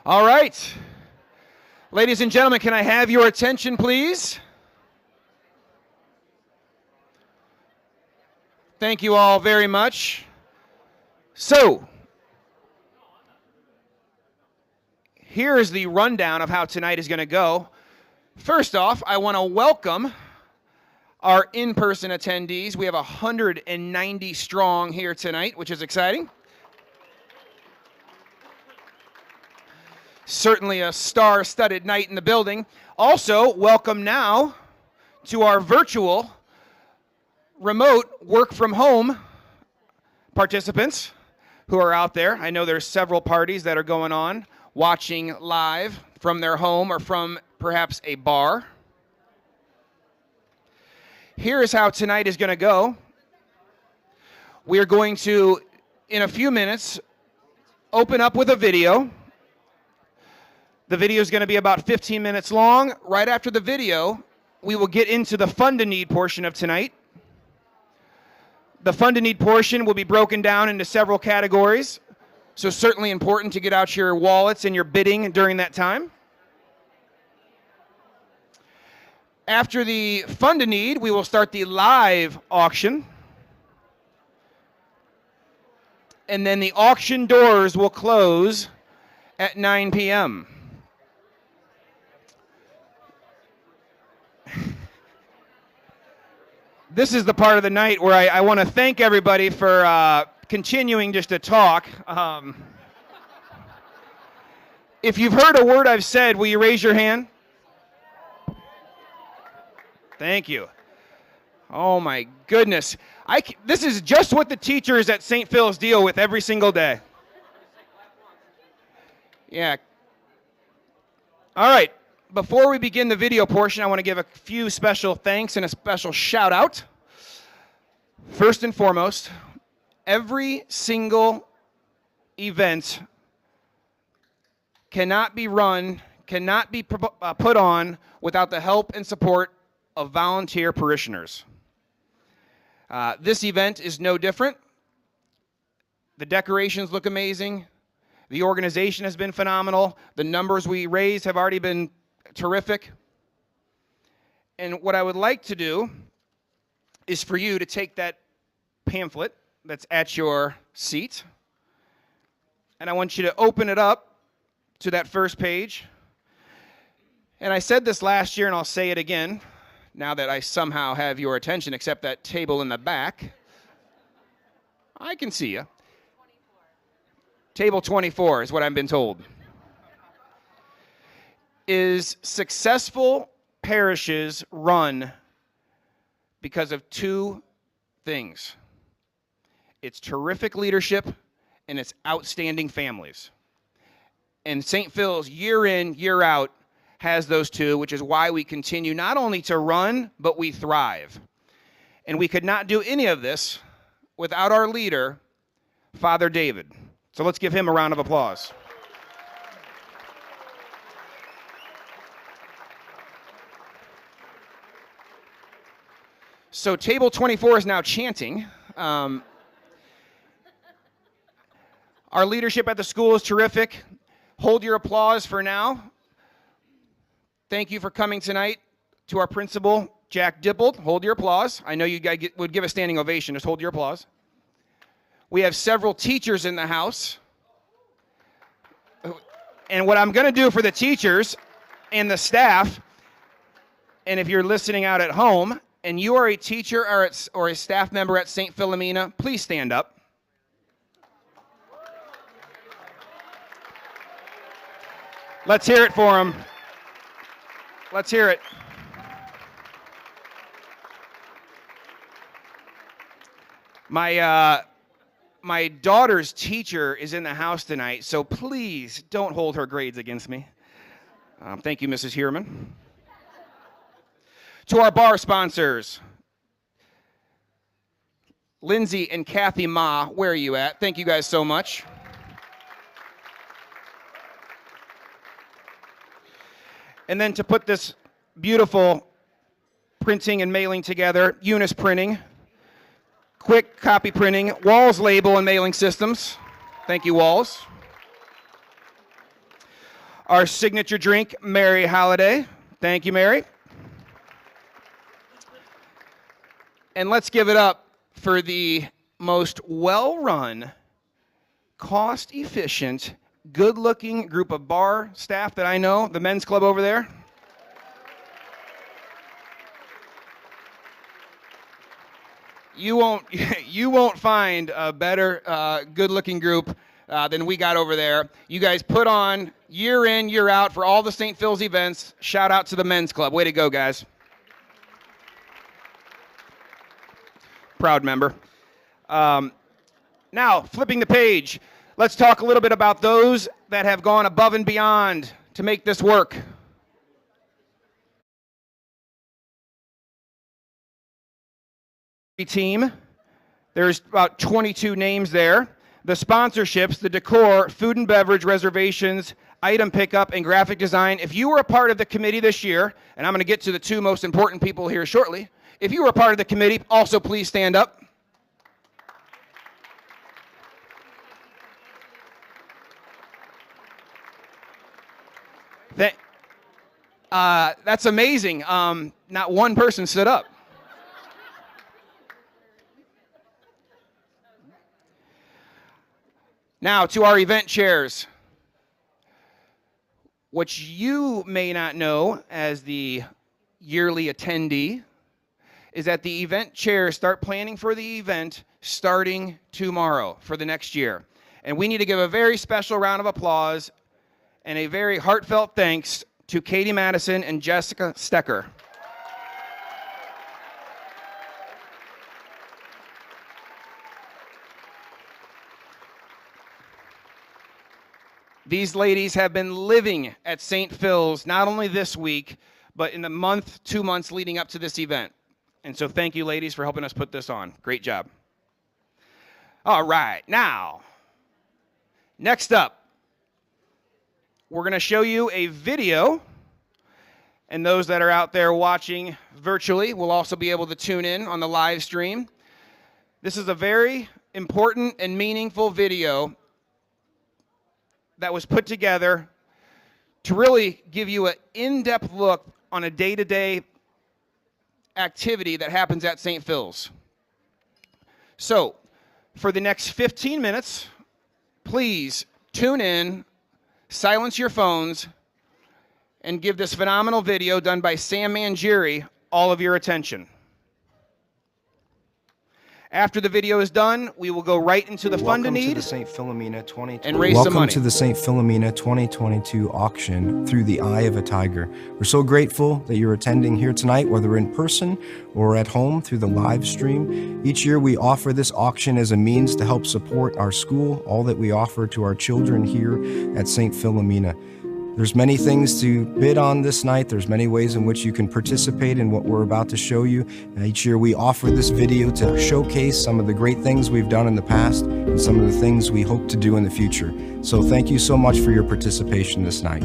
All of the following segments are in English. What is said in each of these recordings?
All right. Ladies and gentlemen, can I have your attention, please? Thank you all very much. So, here is the rundown of how tonight is going to go. First off, I want to welcome our in-person attendees. We have 190 strong here tonight, which is exciting. Certainly a star-studded night in the building. Also, welcome now to our virtual remote work-from-home participants who are out there. I know there's several parties that are going on, watching live from their home or from perhaps a bar. Here is how tonight is going to go. We are going to, in a few minutes, open up with a video. The video is going to be about 15 minutes long. Right after the video, we will get into the fund to need portion of tonight. The fund to need portion will be broken down into several categories, so certainly important to get out your wallets and your bidding during that time. After the fund to need, we will start the live auction. And then the auction doors will close at 9 p.m. This is the part of the night where I want to thank everybody for continuing just to talk. If you've heard a word I've said, will you raise your hand? Thank you. Oh my goodness. This is just what the teachers at St. Phil's deal with every single day. Yeah. All right. Before we begin the video portion, I want to give a few special thanks and a special shout out. First and foremost, every single event cannot be run, cannot be put on without the help and support of volunteer parishioners. This event is no different. The decorations look amazing. The organization has been phenomenal. The numbers we raised have already been terrific. And what I would like to do is for you to take that pamphlet that's at your seat, and I want you to open it up to that first page. And I said this last year, and I'll say it again, now that I somehow have your attention, except that table in the back. I can see you. Table 24 is what I've been told. Is successful parishes run because of two things. It's terrific leadership and it's outstanding families. And St. Phil's, year in, year out, has those two, which is why we continue not only to run, but we thrive. And we could not do any of this without our leader, Father David. So let's give him a round of applause. So table 24 is now chanting. Our leadership at the school is terrific. Hold your applause for now. Thank you for coming tonight. To our principal, Jack Dippold, hold your applause. I know you guys would give a standing ovation. Just hold your applause. We have several teachers in the house. And what I'm going to do for the teachers and the staff, and if you're listening out at home, and you are a teacher or a staff member at St. Philomena, please stand up. Let's hear it for them. Let's hear it. My daughter's teacher is in the house tonight, so please don't hold her grades against me. Thank you, Mrs. Hierman. To our bar sponsors, Lindsay and Kathy Ma, where are you at? Thank you guys so much. And then to put this beautiful printing and mailing together, Eunice Printing, Quick Copy Printing, Walls Label and Mailing Systems. Thank you, Walls. Our signature drink, Mary Holiday. Thank you, Mary. And let's give it up for the most well-run, cost-efficient, good-looking group of bar staff that I know, the men's club over there. You won't find a better, good-looking group than we got over there. You guys put on year in, year out for all the St. Phil's events. Shout out to the men's club. Way to go, guys. Proud member. Now, flipping the page, let's talk a little bit about those that have gone above and beyond to make this work. Team, there's about 22 names there. The sponsorships, the decor, food and beverage reservations, item pickup, and graphic design. If you were a part of the committee this year, and I'm going to get to the two most important people here shortly, if you were a part of the committee, also please stand up. That's amazing. Not one person stood up. Now, to our event chairs. What you may not know as the yearly attendee is that the event chairs start planning for the event starting tomorrow for the next year. And we need to give a very special round of applause and a very heartfelt thanks to Katie Madison and Jessica Stecker. These ladies have been living at St. Phil's not only this week, but in the month, 2 months leading up to this event. And so thank you, ladies, for helping us put this on. Great job. All right, now, next up, we're going to show you a video, and those that are out there watching virtually will also be able to tune in on the live stream. This is a very important and meaningful video that was put together to really give you an in-depth look on a day-to-day activity that happens at St. Phil's. So, for the next 15 minutes, please tune in, silence your phones, and give this phenomenal video done by Sam Mangieri all of your attention. After the video is done, we will go right into the Fund a Need and raise some money. Welcome to the St. Philomena 2022 auction through the Eye of a Tiger. We're so grateful that you're attending here tonight, whether in person or at home through the live stream. Each year we offer this auction as a means to help support our school, all that we offer to our children here at St. Philomena. There's many things to bid on this night. There's many ways in which you can participate in what we're about to show you. And each year we offer this video to showcase some of the great things we've done in the past and some of the things we hope to do in the future. So thank you so much for your participation this night.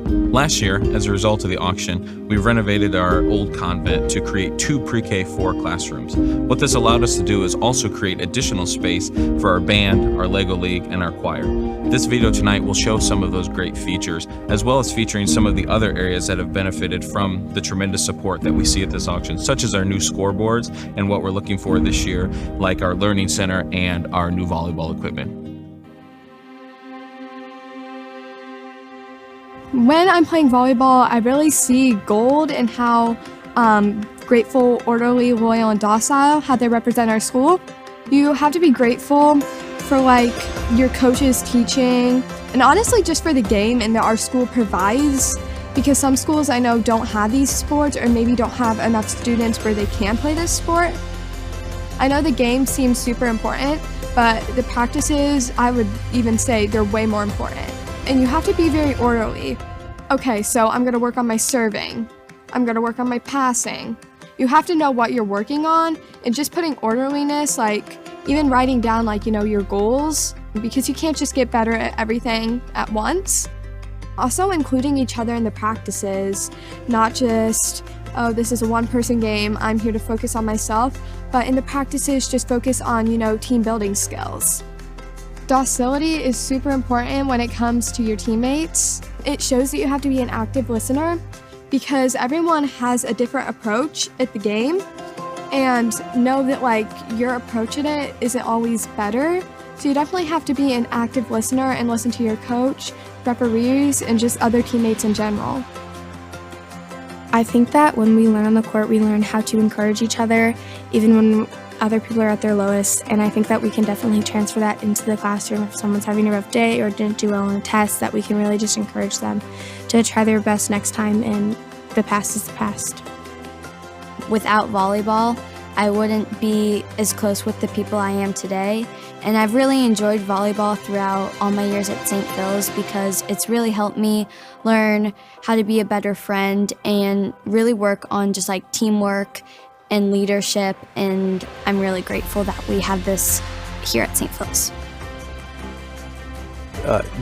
Last year, as a result of the auction, we renovated our old convent to create 2 pre-K4 classrooms. What this allowed us to do is also create additional space for our band, our Lego League, and our choir. This video tonight will show some of those great features, as well as featuring some of the other areas that have benefited from the tremendous support that we see at this auction, such as our new scoreboards and what we're looking for this year, like our learning center and our new volleyball equipment. When I'm playing volleyball, I really see gold and how grateful, orderly, loyal, and docile, how they represent our school. You have to be grateful for like your coaches teaching, and honestly just for the game and that our school provides, because some schools I know don't have these sports or maybe don't have enough students where they can play this sport. I know the game seems super important, but the practices, I would even say they're way more important. And you have to be very orderly. Okay, so I'm gonna work on my serving. I'm gonna work on my passing. You have to know what you're working on, and just putting orderliness, like even writing down like, you know, your goals, because you can't just get better at everything at once. Also including each other in the practices, not just, oh, this is a one-person game, I'm here to focus on myself, but in the practices, just focus on, you know, team building skills. Docility is super important when it comes to your teammates. It shows that you have to be an active listener because everyone has a different approach at the game, and know that like your approach at it isn't always better. So you definitely have to be an active listener and listen to your coach, referees, and just other teammates in general. I think that when we learn on the court, we learn how to encourage each other, even when other people are at their lowest, and I think that we can definitely transfer that into the classroom if someone's having a rough day or didn't do well on a test, that we can really just encourage them to try their best next time, and the past is the past. Without volleyball, I wouldn't be as close with the people I am today, and I've really enjoyed volleyball throughout all my years at St. Phil's because it's really helped me learn how to be a better friend and really work on just like teamwork and leadership, and I'm really grateful that we have this here at St. Phil's.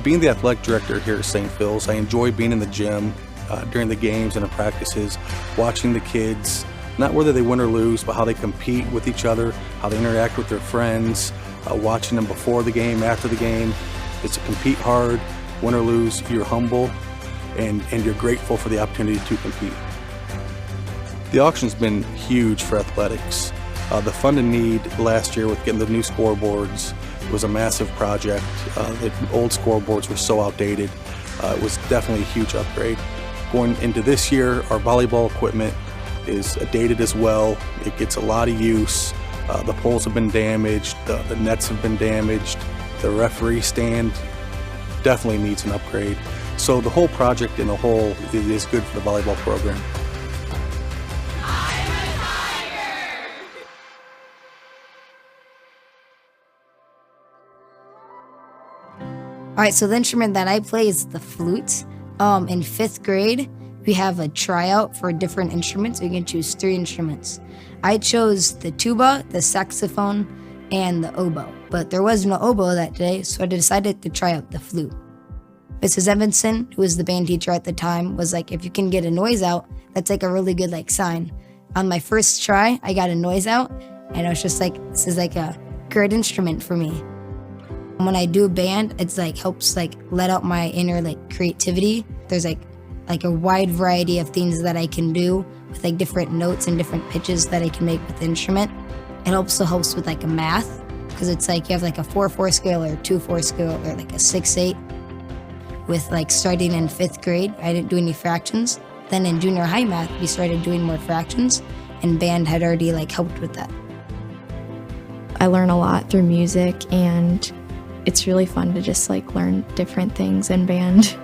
Being the athletic director here at St. Phil's, I enjoy being in the gym during the games and the practices, watching the kids, not whether they win or lose, but how they compete with each other, how they interact with their friends, watching them before the game, after the game. It's a compete hard, win or lose, you're humble, and you're grateful for the opportunity to compete. The auction's been huge for athletics. The Fund a Need last year with getting the new scoreboards was a massive project. The old scoreboards were so outdated. It was definitely a huge upgrade. Going into this year, our volleyball equipment is dated as well. It gets a lot of use. The poles have been damaged, the nets have been damaged, the referee stand definitely needs an upgrade. So the whole project in a whole is good for the volleyball program. All right, so the instrument that I play is the flute. In 5th grade, we have a tryout for different instruments. We can choose 3 instruments. I chose the tuba, the saxophone, and the oboe. But there was no oboe that day, so I decided to try out the flute. Mrs. Evanson, who was the band teacher at the time, was like, if you can get a noise out, that's like a really good sign. On my first try, I got a noise out, and I was just like, this is like a great instrument for me. When I do band, it's helps let out my inner creativity. There's a wide variety of things that I can do with different notes and different pitches that I can make with the instrument. It also helps with a math, because it's you have a 4/4 scale or a 2/4 scale or a 6/8. With starting in 5th grade, I didn't do any fractions. Then in junior high math, we started doing more fractions, and band had already helped with that. I learn a lot through music, and it's really fun to just learn different things in band.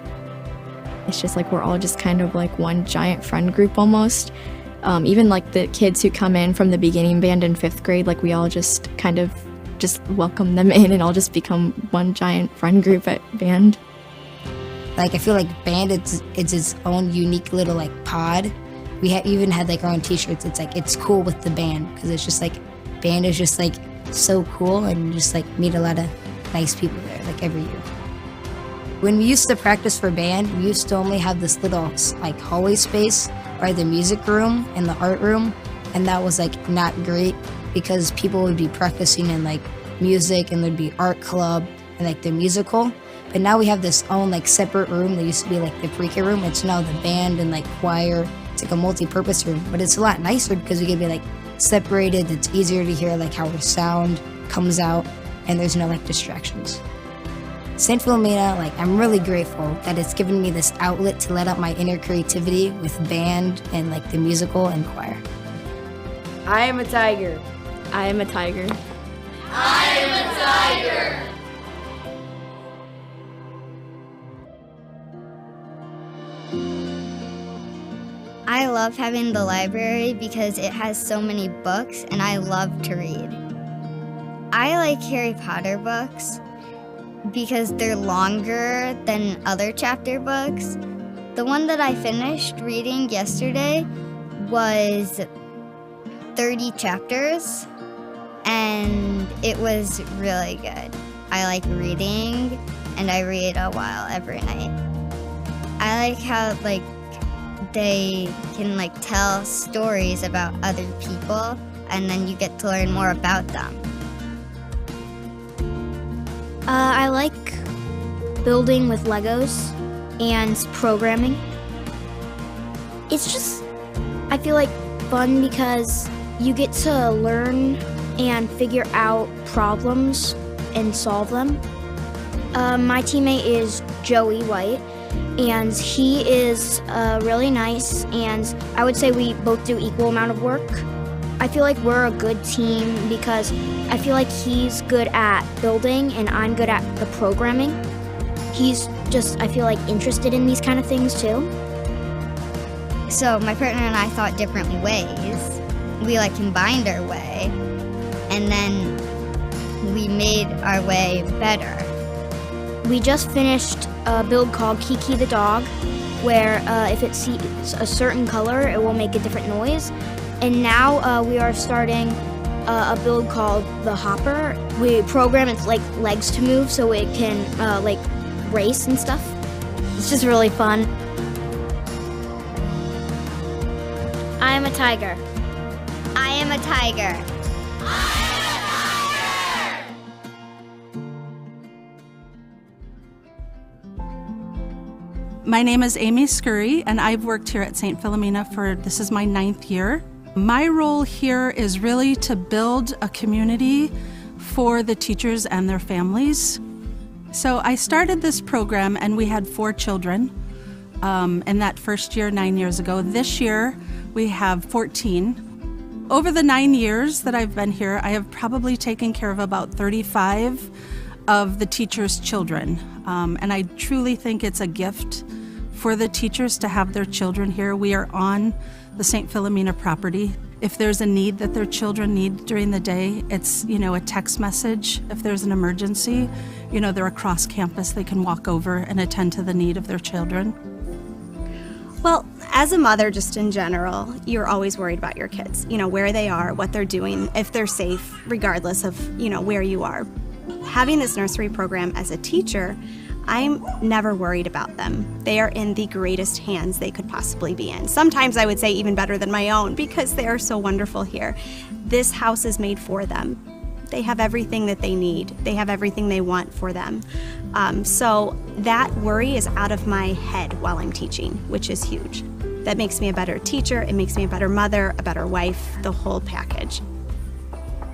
It's just we're all just kind of one giant friend group almost. Even the kids who come in from the beginning band in 5th grade, we all just kind of just welcome them in and all just become one giant friend group at band. I feel band, it's its own unique little pod. We even had our own t-shirts. It's cool with the band, because it's just band is just so cool, and you just meet a lot of nice people there every year. When we used to practice for band, we used to only have this little hallway space, or the music room and the art room, and that was not great, because people would be practicing in music, and there'd be art club and the musical. But now we have this own separate room that used to be the pre-K room. It's now the band and choir. It's a multi-purpose room, but it's a lot nicer because we can be separated. It's easier to hear how our sound comes out, and there's no distractions. St. Philomena, I'm really grateful that it's given me this outlet to let out my inner creativity with band and the musical and choir. I am a tiger. I am a tiger. I am a tiger. I love having the library because it has so many books, and I love to read. I like Harry Potter books because they're longer than other chapter books. The one that I finished reading yesterday was 30 chapters, and it was really good. I like reading, and I read a while every night. I like how they can tell stories about other people, and then you get to learn more about them. I like building with Legos and programming. It's just, I feel fun because you get to learn and figure out problems and solve them. My teammate is Joey White, and he is really nice, and I would say we both do equal amount of work. I feel we're a good team because I feel he's good at building and I'm good at the programming. He's just, I feel interested in these kind of things too. So my partner and I thought different ways. We combined our way, and then we made our way better. We just finished a build called Kiki the Dog, where if it sees a certain color, it will make a different noise. And now we are starting a build called the Hopper. We program its legs to move so it can race and stuff. It's just really fun. I am a tiger. I am a tiger. My name is Amy Scurry, and I've worked here at St. Philomena this is my 9th year. My role here is really to build a community for the teachers and their families. So I started this program, and we had 4 children in that first year 9 years ago. This year, We have 14. Over the 9 years that I've been here, I have probably taken care of about 35 of the teachers' children. And I truly think it's a gift for the teachers to have their children here. We are on the St. Philomena property. If there's a need that their children need during the day, it's, a text message. If there's an emergency, they're across campus, they can walk over and attend to the need of their children. Well, as a mother, just in general, you're always worried about your kids, where they are, what they're doing, if they're safe, regardless of, where you are. Having this nursery program as a teacher, I'm never worried about them. They are in the greatest hands they could possibly be in. Sometimes I would say even better than my own because they are so wonderful here. This house is made for them. They have everything that they need. They have everything they want for them. So that worry is out of my head while I'm teaching, which is huge. That makes me a better teacher. It makes me a better mother, a better wife, the whole package.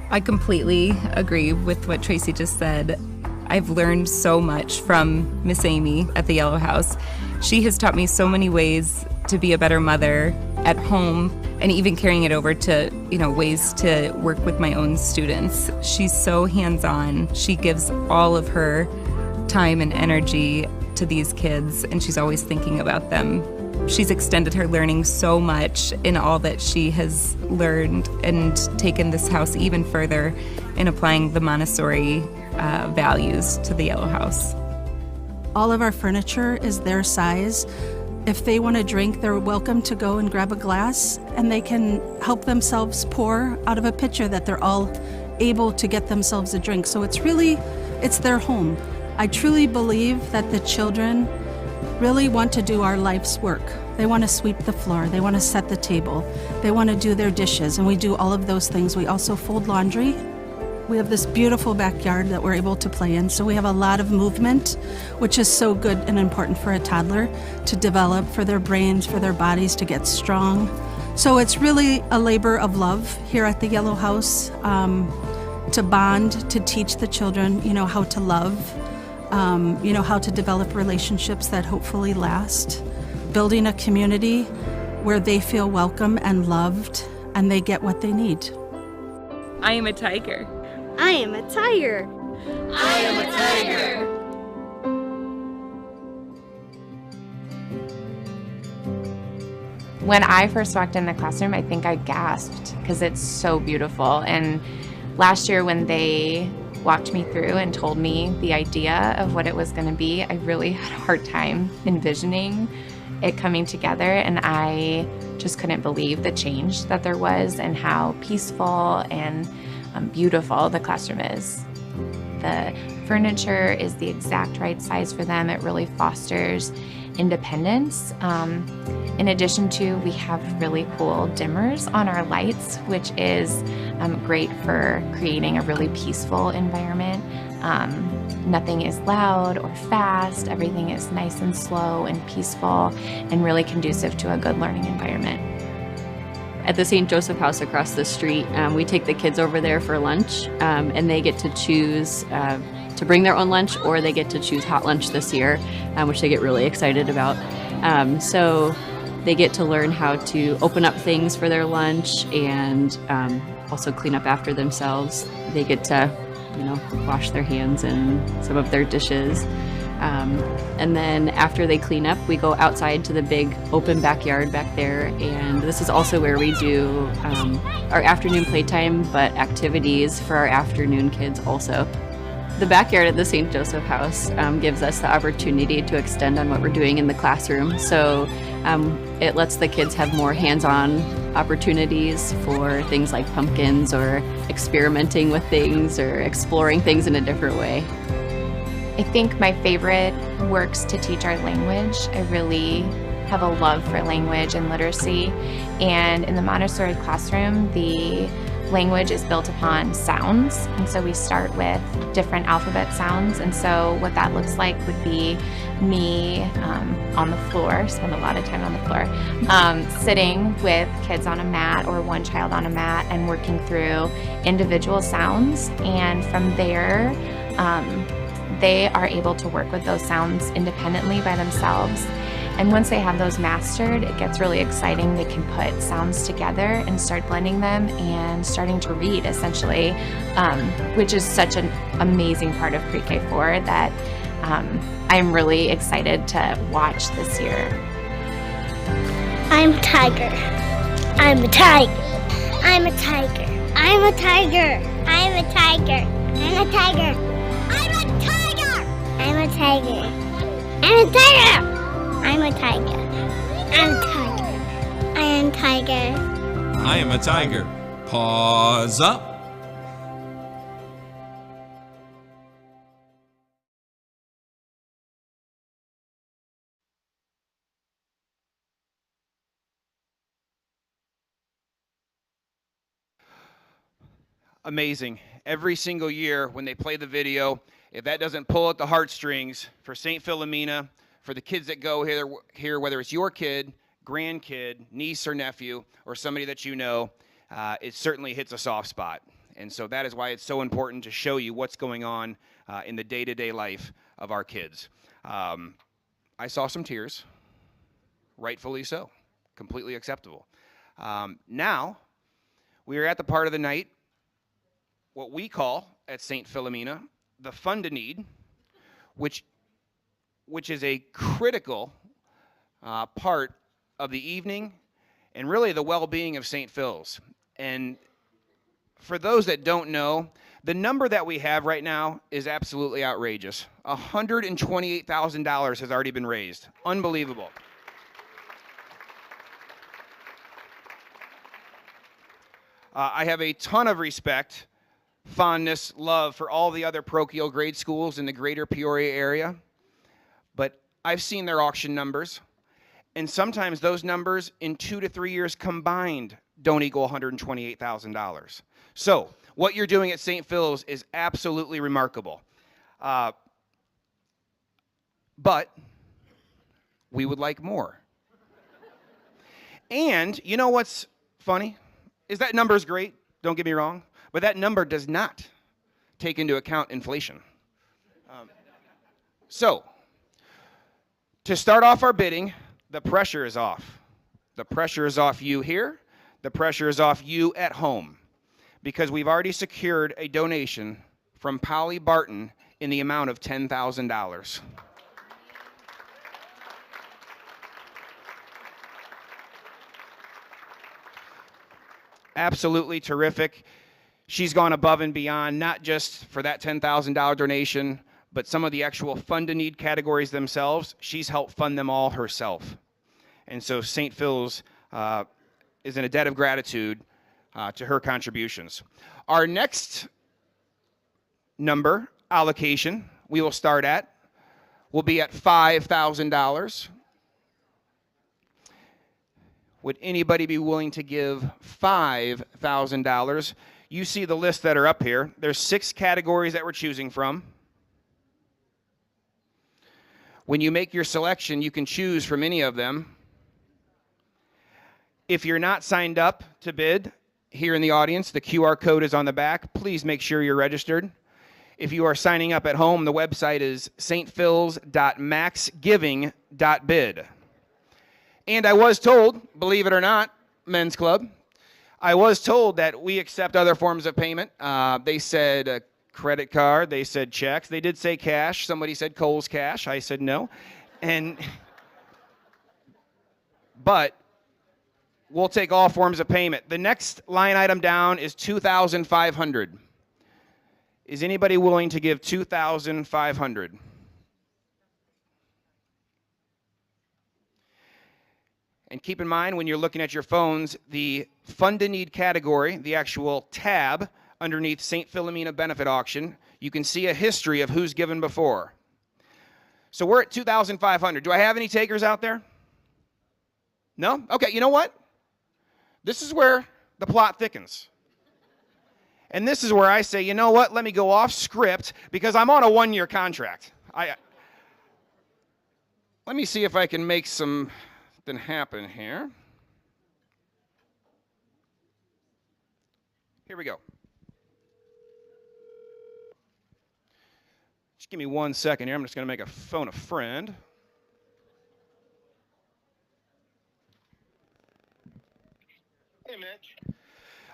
I completely agree with what Tracy just said. I've learned so much from Miss Amy at the Yellow House. She has taught me so many ways to be a better mother at home and even carrying it over to, ways to work with my own students. She's so hands-on. She gives all of her time and energy to these kids, and she's always thinking about them. She's extended her learning so much in all that she has learned and taken this house even further in applying the Montessori values to the Yellow House. All of our furniture is their size. If they want a drink, they're welcome to go and grab a glass, and they can help themselves pour out of a pitcher that they're all able to get themselves a drink. So it's their home. I truly believe that the children really want to do our life's work. They want to sweep the floor, they want to set the table, they want to do their dishes, and we do all of those things. We also fold laundry. We have this beautiful backyard that we're able to play in, so we have a lot of movement, which is so good and important for a toddler to develop, for their brains, for their bodies to get strong. So it's really a labor of love here at the Yellow House, to bond, to teach the children, how to love, how to develop relationships that hopefully last, building a community where they feel welcome and loved and they get what they need. I am a tiger. I am a tiger. I am a tiger. When I first walked in the classroom, I think I gasped because it's so beautiful. And last year when they walked me through and told me the idea of what it was going to be, I really had a hard time envisioning it coming together, and I just couldn't believe the change that there was and how peaceful and beautiful the classroom is. The furniture is the exact right size for them. It really fosters independence. In addition to, we have really cool dimmers on our lights, which is great for creating a really peaceful environment. Nothing is loud or fast. Everything is nice and slow and peaceful and really conducive to a good learning environment. At the St. Joseph House across the street, we take the kids over there for lunch, and they get to choose to bring their own lunch, or they get to choose hot lunch this year, which they get really excited about. So they get to learn how to open up things for their lunch and also clean up after themselves. They get to, wash their hands in some of their dishes. And then after they clean up, we go outside to the big open backyard back there, and this is also where we do our afternoon playtime, but activities for our afternoon kids also. The backyard at the St. Joseph House gives us the opportunity to extend on what we're doing in the classroom. So it lets the kids have more hands-on opportunities for things like pumpkins or experimenting with things or exploring things in a different way. I think my favorite works to teach our language. I really have a love for language and literacy. And in the Montessori classroom, the language is built upon sounds. And so we start with different alphabet sounds. And so what that looks like would be me on the floor, spend a lot of time on the floor, sitting with kids on a mat or one child on a mat and working through individual sounds. And from there, they are able to work with those sounds independently by themselves. And once they have those mastered, it gets really exciting. They can put sounds together and start blending them and starting to read, essentially, which is such an amazing part of pre-K4 that I'm really excited to watch this year. I'm Tiger. I'm a tiger. I'm a tiger. I'm a tiger. I'm a tiger. I'm a tiger. I'm a tiger. I'm a tiger. I'm a tiger. I'm a tiger. I'm a tiger. I am tiger. I am a tiger. Pause up. Amazing. Every single year when they play the video, if that doesn't pull at the heartstrings for St. Philomena, for the kids that go here, whether it's your kid, grandkid, niece or nephew, or somebody that you know, it certainly hits a soft spot. And so that is why it's so important to show you what's going on in the day-to-day life of our kids. I saw some tears, rightfully so, completely acceptable. Now, we are at the part of the night what we call at St. Philomena the fund a need, which is a critical part of the evening and really the well-being of St. Phil's. And for those that don't know, the number that we have right now is absolutely outrageous. $128,000 has already been raised. Unbelievable. I have a ton of respect, fondness, love for all the other parochial grade schools in the greater Peoria area, but I've seen their auction numbers, and sometimes those numbers in 2 to 3 years combined don't equal $128,000. So what you're doing at St. Phil's is absolutely remarkable. But we would like more. And you know what's funny? Is that number's great, don't get me wrong, but that number does not take into account inflation. So, to start off our bidding, the pressure is off. The pressure is off you here. The pressure is off you at home, because we've already secured a donation from Polly Barton in the amount of $10,000. Absolutely terrific. She's gone above and beyond, not just for that $10,000 donation, but some of the actual fund-a-need categories themselves. She's helped fund them all herself. And so St. Phil's is in a debt of gratitude to her contributions. Our next number allocation we will start at will be at $5,000. Would anybody be willing to give $5,000? You see the list that are up here. There's 6 categories that we're choosing from. When you make your selection, you can choose from any of them. If you're not signed up to bid here in the audience, the QR code is on the back. Please make sure you're registered. If you are signing up at home, the website is stphils.maxgiving.bid. And I was told, believe it or not, Men's Club, I was told that we accept other forms of payment. They said a credit card. They said checks. They did say cash. Somebody said Kohl's Cash. I said no. But we'll take all forms of payment. The next line item down is $2,500. Is anybody willing to give $2,500? And keep in mind, when you're looking at your phones, the fund-a-need category, the actual tab underneath St. Philomena Benefit Auction, you can see a history of who's given before. So we're at $2,500. Do I have any takers out there? No? Okay, you know what? This is where the plot thickens. And this is where I say, you know what? Let me go off script because I'm on a 1-year contract. Let me see if I can make something happen here. Here we go. Just give me 1 second here. I'm just going to make a phone a friend.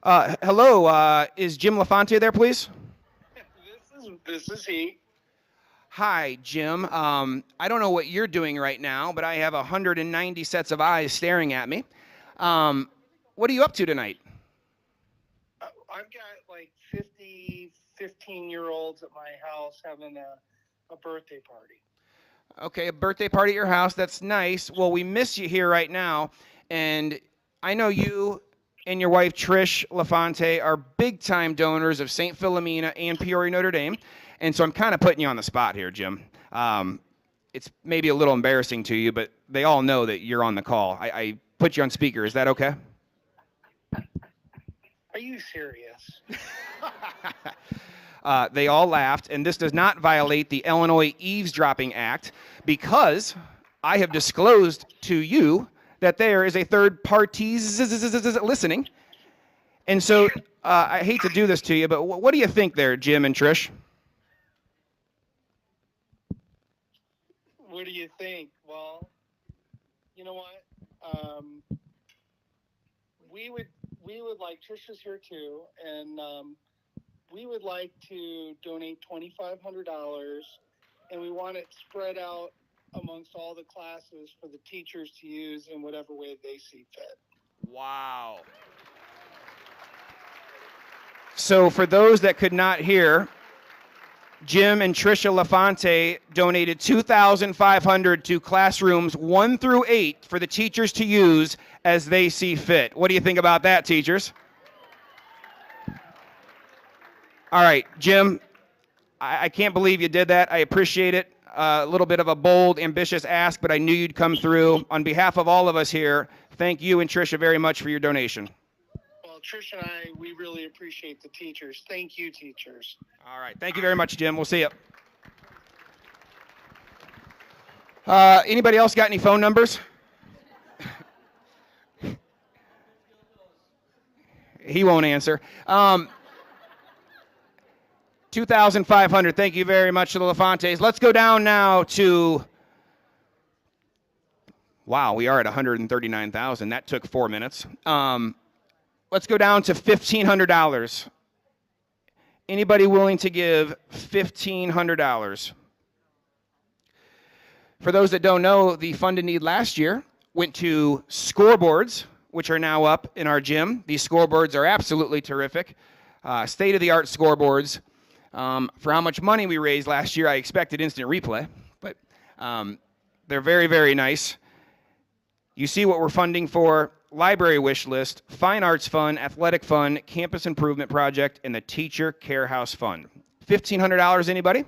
Hello, is Jim LaFonte there, please? This is he. Hi, Jim. I don't know what you're doing right now, but I have 190 sets of eyes staring at me. What are you up to tonight? I've got like 50, 15-year-olds at my house having a birthday party. Okay, a birthday party at your house. That's nice. Well, we miss you here right now, and I know you and your wife, Trish LaFonte, are big-time donors of St. Philomena and Peoria Notre Dame, and so I'm kind of putting you on the spot here, Jim. It's maybe a little embarrassing to you, but they all know that you're on the call. I put you on speaker. Is that okay? Are you serious? They all laughed, and this does not violate the Illinois Eavesdropping Act because I have disclosed to you that there is a third party listening. And so I hate to do this to you, but what do you think there, Jim and Trish? What do you think? Well, you know what? We would like, Trish is here too, and we would like to donate $2,500, and we want it spread out amongst all the classes for the teachers to use in whatever way they see fit. Wow. So for those that could not hear, Jim and Tricia LaFonte donated $2,500 to classrooms 1 through 8 for the teachers to use as they see fit. What do you think about that, teachers? All right, Jim, I can't believe you did that. I appreciate it. A little bit of a bold, ambitious ask, but I knew you'd come through. On behalf of all of us here, thank you and Tricia very much for your donation. Well, Trish and I, we really appreciate the teachers. Thank you, teachers. All right. Thank you very much, Jim. We'll see you. Anybody else got any phone numbers? He won't answer. 2,500. Thank you very much to the LaFontes. Let's go down now to, wow, we are at 139,000. That took 4 minutes. Let's go down to $1,500. Anybody willing to give $1,500? For those that don't know, the Fund in Need last year went to scoreboards, which are now up in our gym. These scoreboards are absolutely terrific. State-of-the-art scoreboards. For how much money we raised last year, I expected instant replay, but they're very, very nice. You see what we're funding for: library wish list, fine arts fund, athletic fund, campus improvement project, and the teacher care house fund. $1,500, anybody?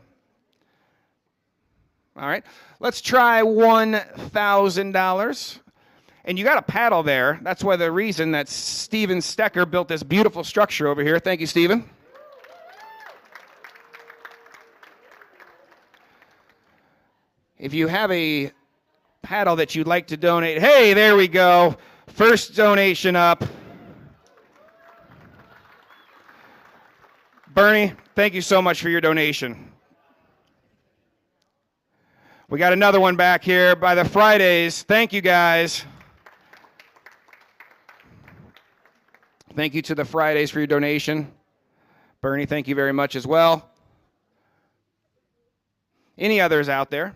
All right, let's try $1,000. And you got a paddle there. That's why the reason that Steven Stecker built this beautiful structure over here. Thank you, Steven. If you have a paddle that you'd like to donate, hey, there we go. First donation up. Bernie, thank you so much for your donation. We got another one back here by the Fridays. Thank you, guys. Thank you to the Fridays for your donation. Bernie, thank you very much as well. Any others out there?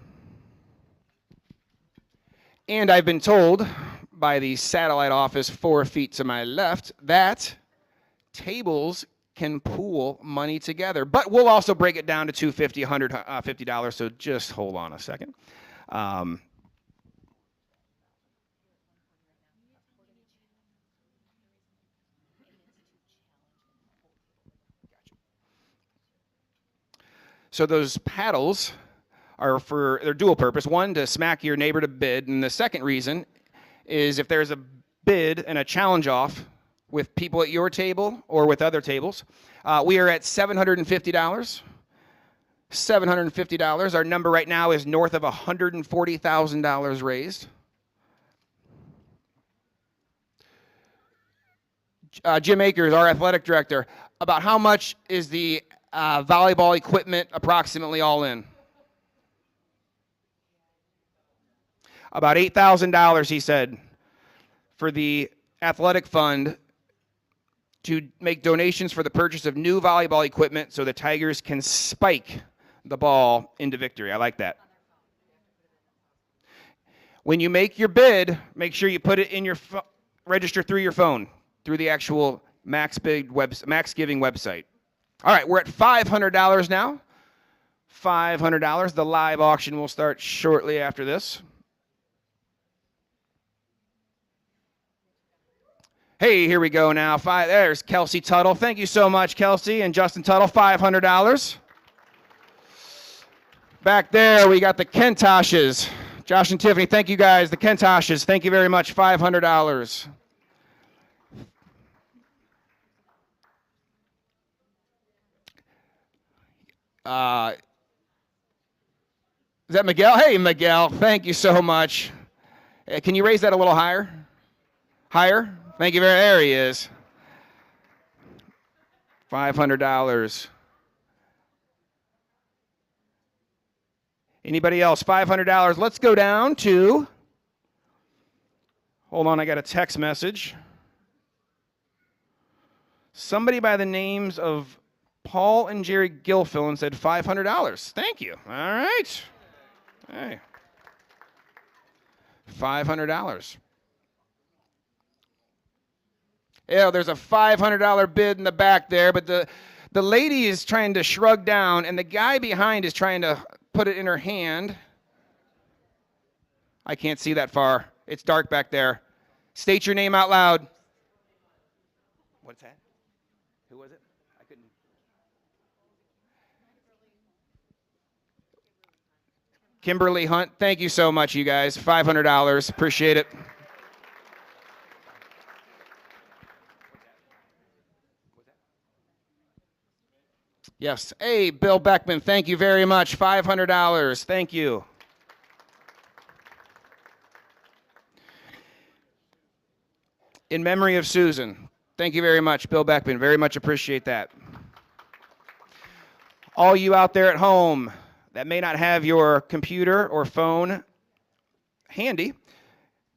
And I've been told by the satellite office 4 feet to my left that tables can pool money together. But we'll also break it down to $250, $150, so just hold on a second. So those paddles are they're dual purpose. One, to smack your neighbor to bid, and the second reason is if there's a bid and a challenge off with people at your table or with other tables. We are at $750. $750. Our number right now is north of $140,000 raised. Jim Akers, our athletic director, about how much is the volleyball equipment approximately all in? About $8,000, he said, for the athletic fund to make donations for the purchase of new volleyball equipment so the Tigers can spike the ball into victory. I like that. When you make your bid, make sure you put it in your register through your phone, through the actual Max Giving website. All right, we're at $500 now. $500. The live auction will start shortly after this. Hey, here we go now. There's Kelsey Tuttle. Thank you so much, Kelsey and Justin Tuttle. $500. Back there, we got the Kentoshes. Josh and Tiffany, thank you guys. The Kentoshes, thank you very much. $500. Is that Miguel? Hey, Miguel, thank you so much. Can you raise that a little higher? Higher? Thank you very much. There he is. $500. Anybody else? $500. Let's go down to, hold on, I got a text message. Somebody by the names of Paul and Jerry Gilfillan said $500. Thank you. All right. Hey. $500. Yeah, there's a $500 bid in the back there, but the lady is trying to shrug down, and the guy behind is trying to put it in her hand. I can't see that far. It's dark back there. State your name out loud. What's that? Who was it? I couldn't. Kimberly Hunt. Thank you so much, you guys. $500. Appreciate it. Yes. Hey, Bill Beckman, thank you very much. $500. Thank you. In memory of Susan. Thank you very much, Bill Beckman. Very much appreciate that. All you out there at home that may not have your computer or phone handy,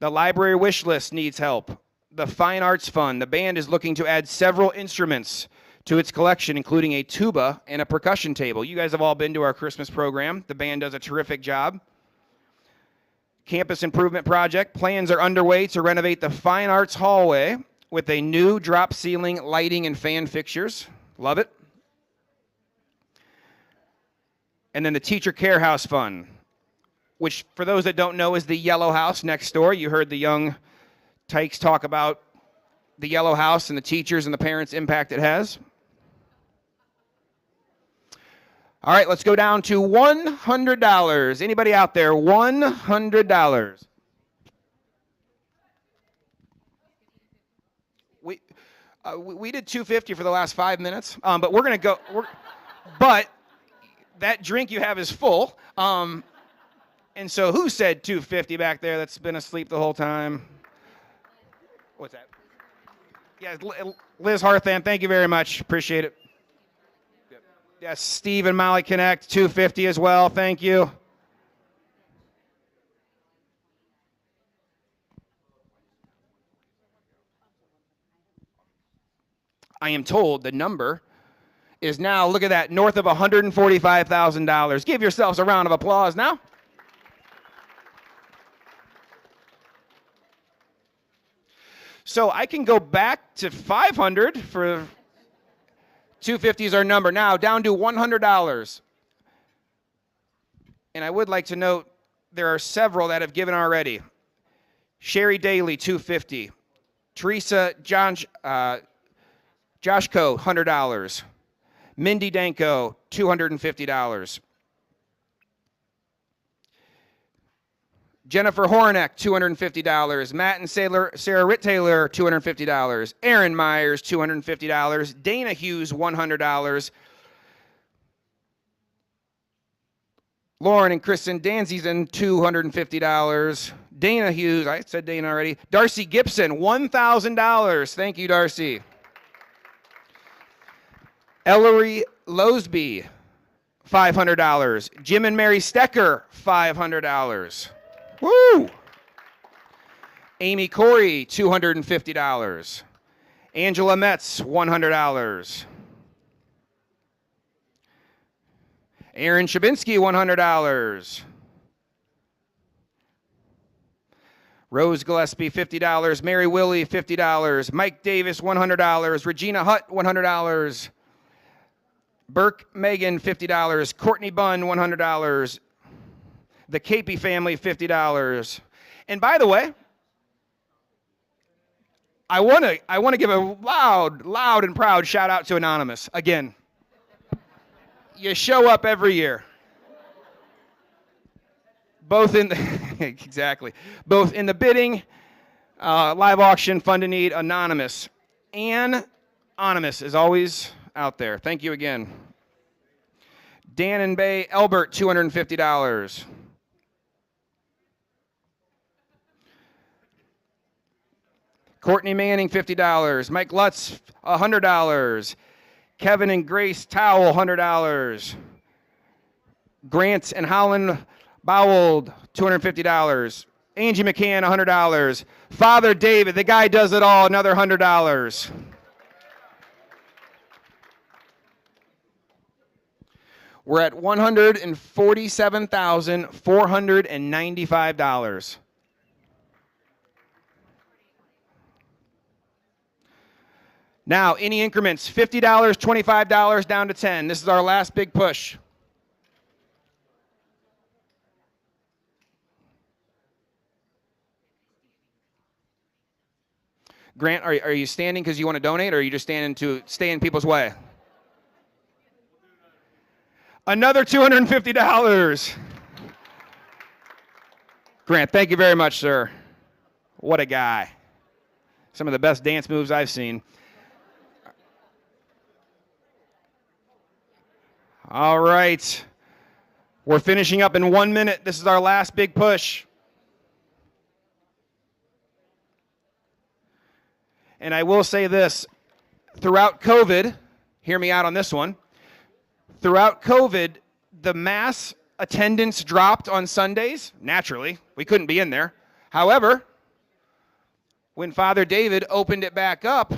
the library wish list needs help. The Fine Arts Fund, the band is looking to add several instruments to its collection, including a tuba and a percussion table. You guys have all been to our Christmas program. The band does a terrific job. Campus improvement project. Plans are underway to renovate the Fine Arts hallway with a new drop ceiling lighting and fan fixtures. Love it. And then the Teacher Care House Fund, which for those that don't know is the yellow house next door. You heard the young Tykes talk about the yellow house and the teachers and the parents' impact it has. All right, let's go down to $100. Anybody out there? $100. We did $250 for the last 5 minutes, but we're gonna go. But that drink you have is full, and so who said $250 back there? That's been asleep the whole time. What's that? Yeah, Liz Harthan. Thank you very much. Appreciate it. Yes, Steve and Molly Connect, $250 as well. Thank you. I am told the number is now, look at that, north of $145,000. Give yourselves a round of applause now. So I can go back to 500 for 250 is our number. Now down to $100. And I would like to note there are several that have given already. Sherry Daly, $250. Teresa Joshko, $100. Mindy Danko, $250. Jennifer Hornick, $250. Matt and Sarah Ritt-Taylor, $250. Aaron Myers, $250. Dana Hughes, $100. Lauren and Kristen Danzizen, $250. Dana Hughes, I said Dana already. Darcy Gibson, $1,000. Thank you, Darcy. Ellery Losby, $500. Jim and Mary Stecker, $500. Woo! Amy Corey, $250. Angela Metz, $100. Aaron Shabinsky, $100. Rose Gillespie, $50. Mary Willie, $50. Mike Davis, $100. Regina Hutt, $100. Burke Megan, $50. Courtney Bunn, $100. The Capey family, $50. And by the way, I want to give a loud and proud shout out to Anonymous. Again, you show up every year. Both in the exactly, both in the bidding, live auction, fund to need, Anonymous. Anonymous is always out there. Thank you again. Dan and Bay Elbert, $250. Courtney Manning, $50. Mike Lutz, $100. Kevin and Grace Towell, $100. Grant and Holland Bowold, $250. Angie McCann, $100. Father David, the guy does it all, another $100. We're at $147,495. Now, any increments, $50, $25 down to 10. This is our last big push. Grant, are you standing because you want to donate, or are you just standing to stay in people's way? Another $250. Grant, thank you very much, sir. What a guy. Some of the best dance moves I've seen. All right. We're finishing up in 1 minute. This is our last big push. And I will say this, throughout COVID, hear me out on this one, throughout COVID, the mass attendance dropped on Sundays, naturally. We couldn't be in there. However, when Father David opened it back up,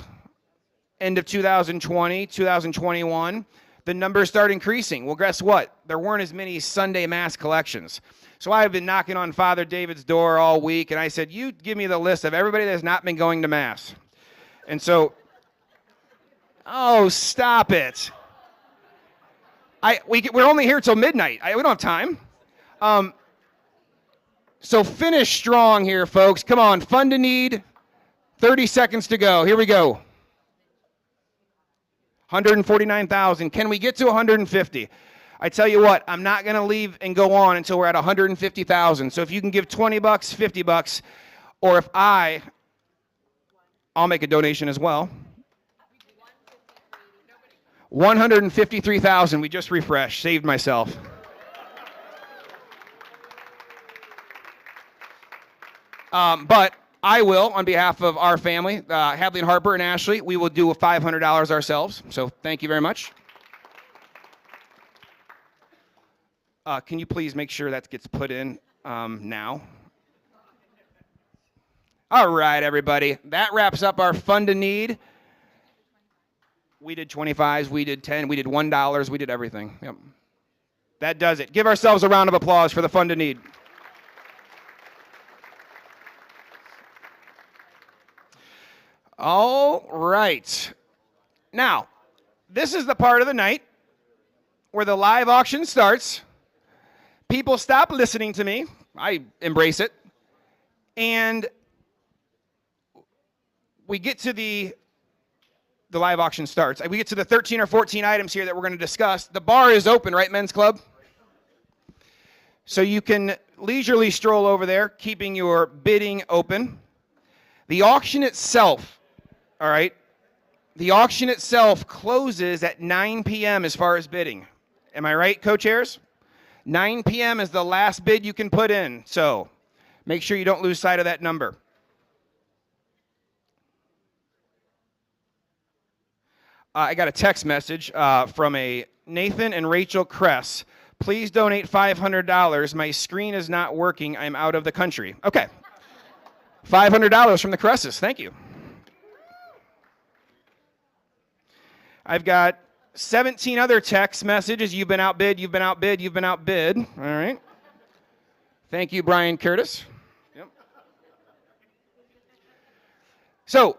end of 2020, 2021, the numbers start increasing. Well, guess what? There weren't as many Sunday mass collections. So I've been knocking on Father David's door all week, and I said, you give me the list of everybody that's not been going to mass. And so, oh, stop it. We're only here till midnight. We don't have time. So finish strong here, folks. Come on, fund to need. 30 seconds to go. Here we go. 149,000. Can we get to 150? I tell you what, I'm not going to leave and go on until we're at 150,000. So if you can give $20, $50, or if I'll make a donation as well. 153,000. We just refreshed. Saved myself. But I will, on behalf of our family, Hadley and Harper and Ashley, we will do $500 ourselves. So thank you very much. Can you please make sure that gets put in now? All right, everybody. That wraps up our fund to need. We did 25s, we did 10, we did $1, we did everything. Yep. That does it. Give ourselves a round of applause for the fund to need. All right. Now, this is the part of the night where the live auction starts. People stop listening to me. I embrace it. And we get to the live auction starts. We get to the 13 or 14 items here that we're going to discuss. The bar is open, right, Men's Club? So you can leisurely stroll over there, keeping your bidding open. The auction itself, all right, the auction itself closes at 9 p.m. as far as bidding. Am I right, co-chairs? 9 p.m. is the last bid you can put in. So make sure you don't lose sight of that number. I got a text message from a Nathan and Rachel Kress. Please donate $500. My screen is not working. I'm out of the country. Okay. $500 from the Cresses. Thank you. I've got 17 other text messages. You've been outbid, you've been outbid, you've been outbid. All right. Thank you, Brian Curtis. Yep. So,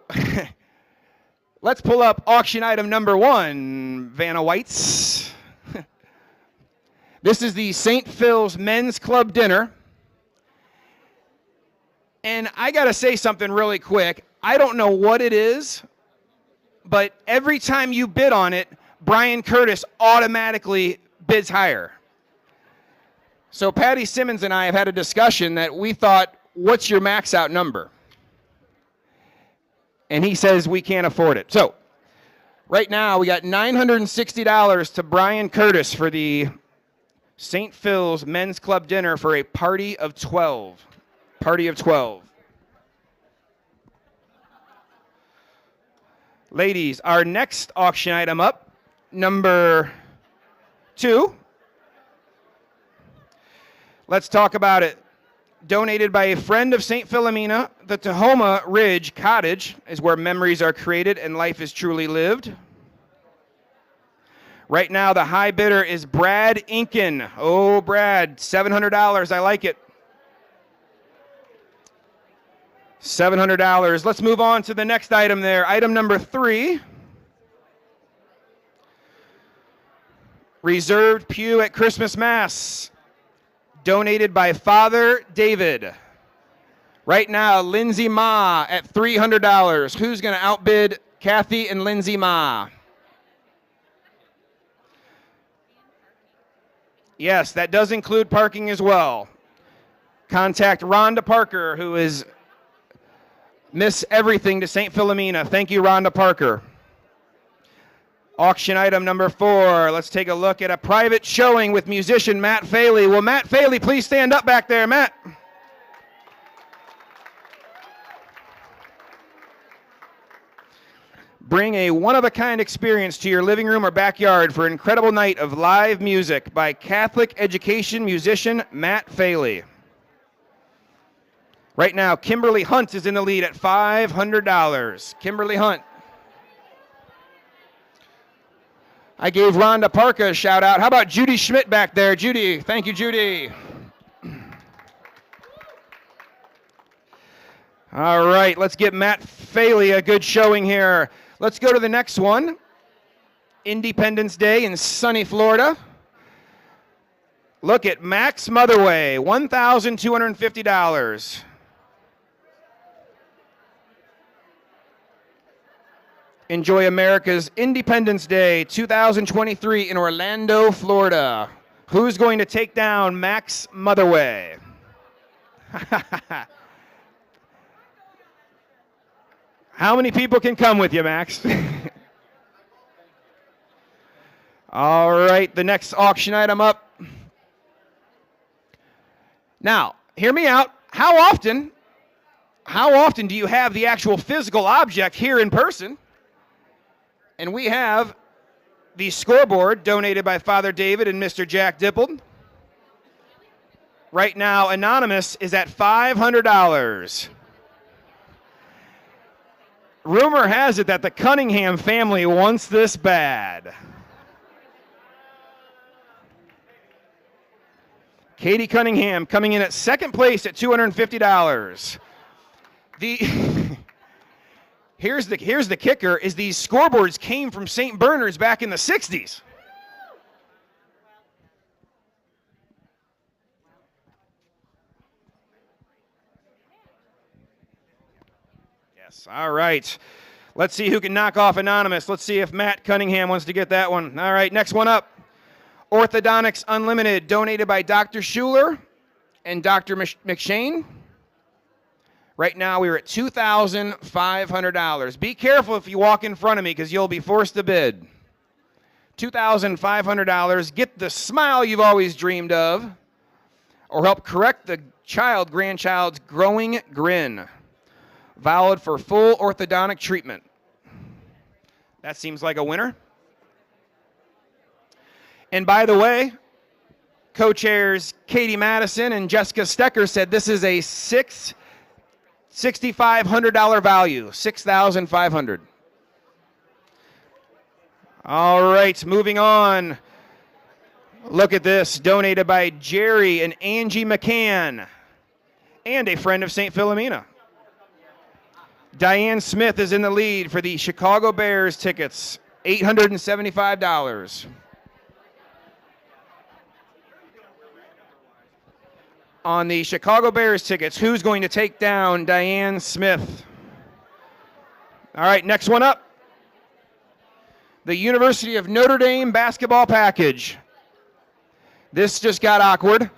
let's pull up auction item number 1, Vanna Whites. This is the St. Phil's Men's Club dinner. And I got to say something really quick. I don't know what it is, but every time you bid on it, Brian Curtis automatically bids higher. So Patty Simmons and I have had a discussion that we thought, what's your max out number? And he says we can't afford it. So right now we got $960 to Brian Curtis for the St. Phil's Men's Club dinner for a party of 12. Party of 12. Ladies, our next auction item up, number 2. Let's talk about it. Donated by a friend of St. Philomena, the Tahoma Ridge Cottage is where memories are created and life is truly lived. Right now, the high bidder is Brad Inkin. Oh, Brad, $700. I like it. $700. Let's move on to the next item there. Item number 3. Reserved pew at Christmas Mass. Donated by Father David. Right now, Lindsay Ma at $300. Who's going to outbid Kathy and Lindsay Ma? Yes, that does include parking as well. Contact Rhonda Parker, who is Miss Everything to St. Philomena. Thank you, Rhonda Parker. Auction item number 4. Let's take a look at a private showing with musician Matt Faley. Will Matt Faley please stand up back there, Matt? Bring a one-of-a-kind experience to your living room or backyard for an incredible night of live music by Catholic education musician Matt Faley. Right now, Kimberly Hunt is in the lead at $500. Kimberly Hunt. I gave Rhonda Parker a shout out. How about Judy Schmidt back there? Judy, thank you, Judy. All right, let's get Matt Faley a good showing here. Let's go to the next one. Independence Day in sunny Florida. Look at Max Motherway, $1,250. Enjoy America's Independence Day 2023 in Orlando, Florida. Who's going to take down Max Motherway? How many people can come with you, Max? All right, the next auction item up. Now, hear me out. How often do you have the actual physical object here in person? And we have the scoreboard donated by Father David and Mr. Jack Dippold. Right now, Anonymous is at $500. Rumor has it that the Cunningham family wants this bad. Katie Cunningham coming in at second place at $250. Here's the kicker, is these scoreboards came from St. Bernard's back in the 60s. Yes, all right. Let's see who can knock off Anonymous. Let's see if Matt Cunningham wants to get that one. All right, next one up. Orthodontics Unlimited, donated by Dr. Schuler and Dr. McShane. Right now, we're at $2,500. Be careful if you walk in front of me because you'll be forced to bid. $2,500. Get the smile you've always dreamed of, or help correct the grandchild's growing grin. Valid for full orthodontic treatment. That seems like a winner. And by the way, co-chairs Katie Madison and Jessica Stecker said this is a $6,500 value, $6,500. All right, moving on. Look at this, donated by Jerry and Angie McCann, and a friend of St. Philomena. Diane Smith is in the lead for the Chicago Bears tickets, $875. On the Chicago Bears tickets, who's going to take down Diane Smith? All right, next one up. The University of Notre Dame basketball package. This just got awkward.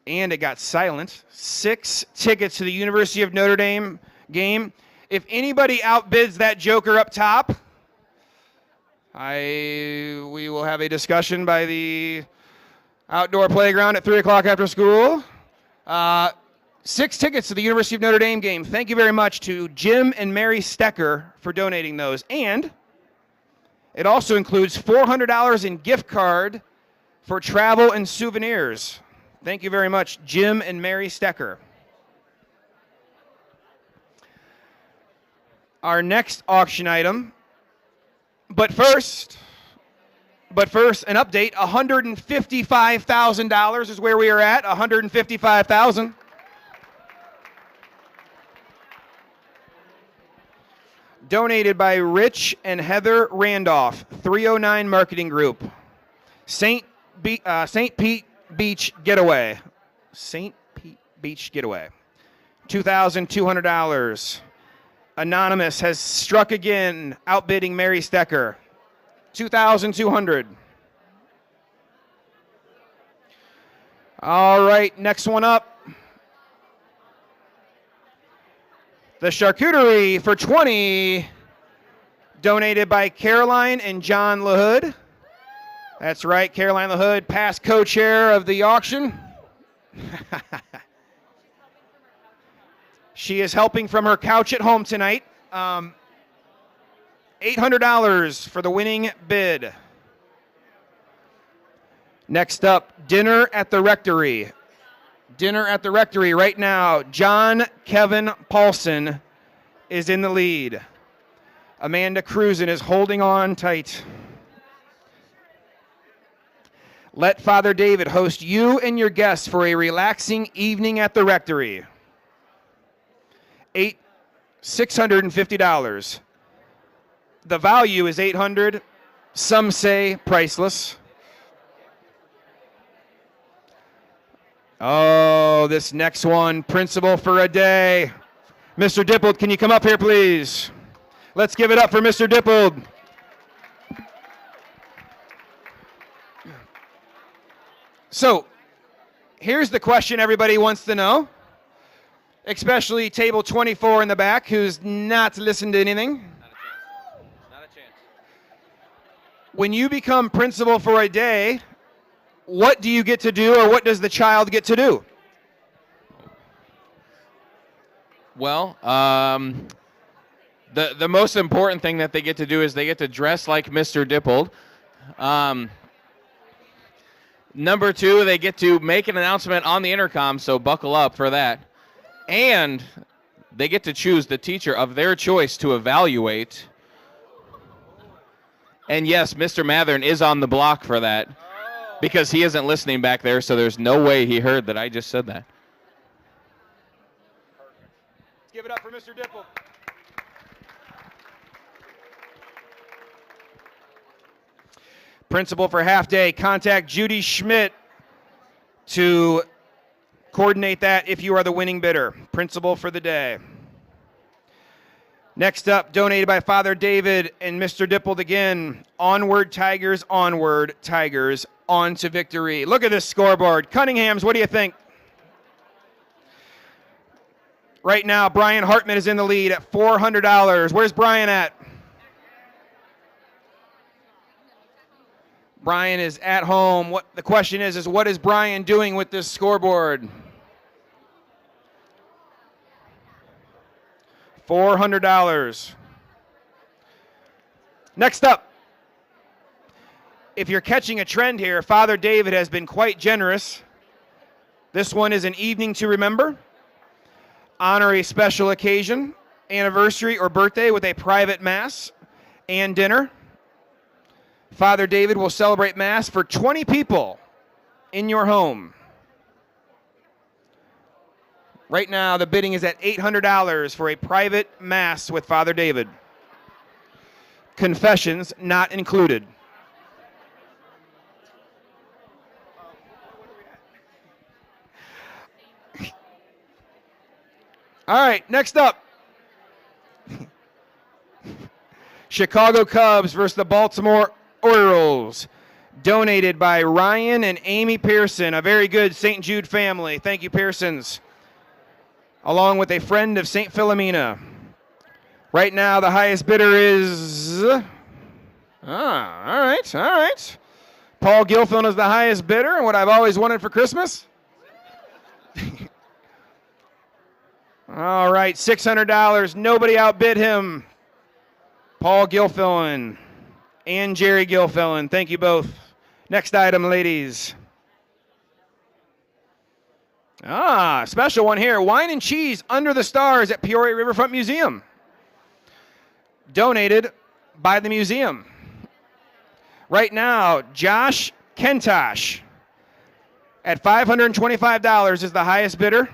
And it got silent. 6 tickets to the University of Notre Dame game. If anybody outbids that joker up top, we will have a discussion by the outdoor playground at 3 o'clock after school. 6 tickets to the University of Notre Dame game. Thank you very much to Jim and Mary Stecker for donating those. And it also includes $400 in gift card for travel and souvenirs. Thank you very much, Jim and Mary Stecker. Our next auction item. But first, an update. $155,000 is where we are at. $155,000. Donated by Rich and Heather Randolph, 309 Marketing Group. St. Pete Beach Getaway. St. Pete Beach Getaway. $2,200. Anonymous has struck again, outbidding Mary Stecker. $2,200. All right, next one up. The charcuterie for $20, donated by Caroline and John LaHood. That's right, Caroline LaHood, past co-chair of the auction. She is helping from her couch at home tonight. $800 for the winning bid. Next up, dinner at the Rectory. Dinner at the Rectory right now. John Kevin Paulson is in the lead. Amanda Cruzen is holding on tight. Let Father David host you and your guests for a relaxing evening at the Rectory. $650. The value is $800. Some say priceless. Oh, this next one, principal for a day. Mr. Dippold, can you come up here, please? Let's give it up for Mr. Dippold. So, here's the question everybody wants to know, especially table 24 in the back, who's not listened to anything. Not a chance. When you become principal for a day, what do you get to do, or what does the child get to do? Well, the most important thing that they get to do is they get to dress like Mr. Dippold. Number 2, they get to make an announcement on the intercom, so buckle up for that. And they get to choose the teacher of their choice to evaluate. And yes, Mr. Mathern is on the block for that because he isn't listening back there, so there's no way he heard that I just said that. Let's give it up for Mr. Dippold. Principal for half day, contact Judy Schmidt to coordinate that if you are the winning bidder. Principal for the day. Next up, donated by Father David and Mr. Dippold again. Onward Tigers, on to victory. Look at this scoreboard. Cunningham's, what do you think? Right now, Brian Hartman is in the lead at $400. Where's Brian at? Brian is at home. What the question is what is Brian doing with this scoreboard? $400. Next up, if you're catching a trend here, Father David has been quite generous. This one is an evening to remember. Honor a special occasion, anniversary or birthday with a private mass and dinner. Father David will celebrate mass for 20 people in your home. Right now, the bidding is at $800 for a private mass with Father David. Confessions not included. All right, next up. Chicago Cubs versus the Baltimore Orioles. Donated by Ryan and Amy Pearson, a very good St. Jude family. Thank you, Pearsons. Along with a friend of St. Philomena. Right now, the highest bidder is... all right. Paul Gilfillan is the highest bidder, and what I've always wanted for Christmas. All right, $600. Nobody outbid him. Paul Gilfillan and Jerry Gilfillan. Thank you both. Next item, ladies. Special one here. Wine and cheese under the stars at Peoria Riverfront Museum. Donated by the museum. Right now, Josh Kentosh at $525 is the highest bidder.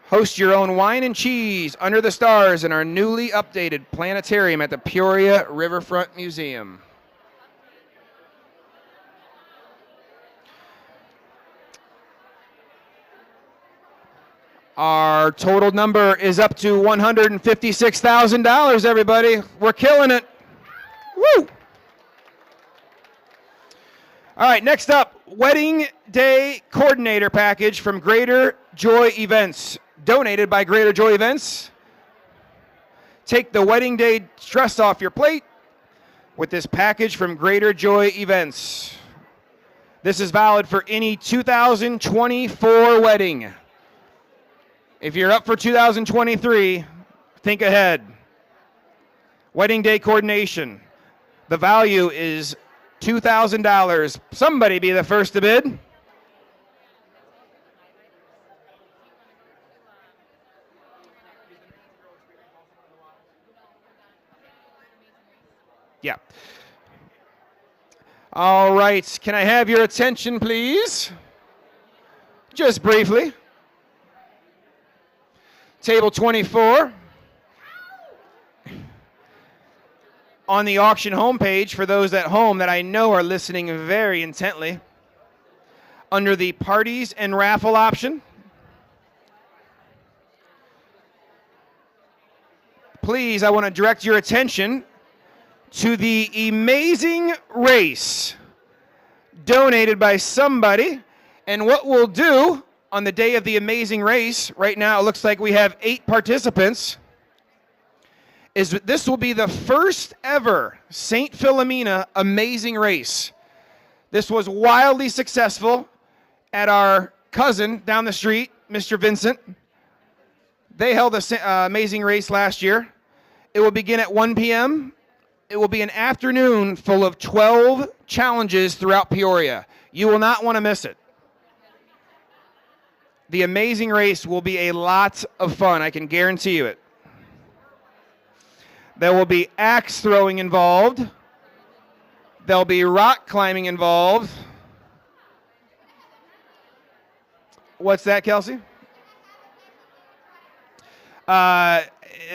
Host your own wine and cheese under the stars in our newly updated planetarium at the Peoria Riverfront Museum. Our total number is up to $156,000, everybody. We're killing it. Woo! All right, next up, Wedding Day Coordinator Package from Greater Joy Events. Donated by Greater Joy Events. Take the wedding day stress off your plate with this package from Greater Joy Events. This is valid for any 2024 wedding. If you're up for 2023, think ahead. Wedding day coordination. The value is $2,000. Somebody be the first to bid. Yeah. All right. Can I have your attention, please? Just briefly. Table 24. On the auction homepage, for those at home that I know are listening very intently, under the parties and raffle option, please, I want to direct your attention to the amazing race donated by somebody. And what we'll do on the day of the amazing race, right now it looks like we have 8 participants, is this will be the first ever St. Philomena amazing race. This was wildly successful at our cousin down the street, Mr. Vincent. They held an amazing race last year. It will begin at 1 p.m. It will be an afternoon full of 12 challenges throughout Peoria. You will not want to miss it. The amazing race will be a lot of fun, I can guarantee you it. There will be axe throwing involved. There'll be rock climbing involved. What's that, Kelsey?